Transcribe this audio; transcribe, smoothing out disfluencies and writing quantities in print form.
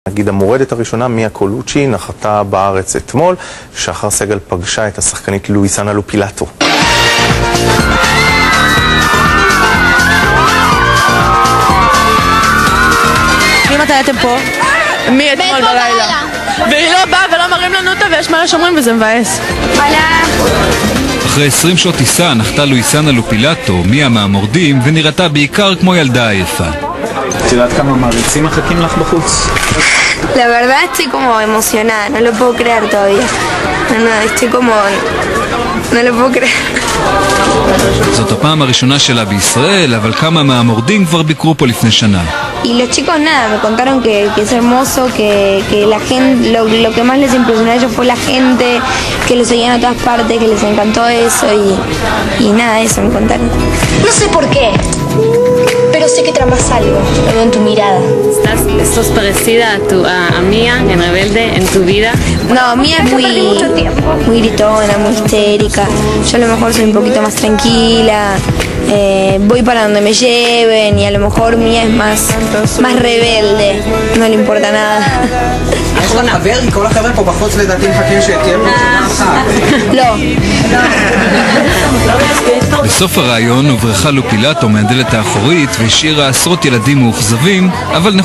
נגיד המורדת הראשונה, מיה קולוצ'י, נחתה בארץ אתמול. שחר סגל פגשה את השחקנית לואיסנה לופילטו. מתי אתם פה? מאתמול בלילה. והיא לא באה ולא מראים לנו אותה ויש מלא שומרים וזה מבאס. אחרי 20 שעות טיסה נחתה לואיסנה לופילטו, מיה מהמורדים, ונראתה בעיקר כמו ילדה עייפה. את יודעת כמה מעריצים מחכים לך בחוץ? La verdad estoy como emocionada, no lo puedo creer todavía. No, estoy como... no lo puedo creer. זאת הפעם הראשונה שלה בישראל, אבל כמה מהמורדים כבר ביקרו פה לפני שנה. Y los chicos nada, me contaron que es hermoso, que la gente, lo que más les impresionó a ellos fue la gente, que los seguían a todas partes, que les encantó eso y nada, eso me contaron. No sé por qué, pero sé que tramas algo, lo veo en tu mirada. ¿Estás parecida a Mía en Rebelde en tu vida? No, Mía es muy gritona, muy histérica. Yo a lo mejor soy un poquito más tranquila. Voy para donde me lleven y a lo mejor Mía es más rebelde, no le importa nada. לא. בסוף הרעיון הוברחה לופילטו מהדלת האחורית והשאירה עשרות ילדים מאוכזבים, אבל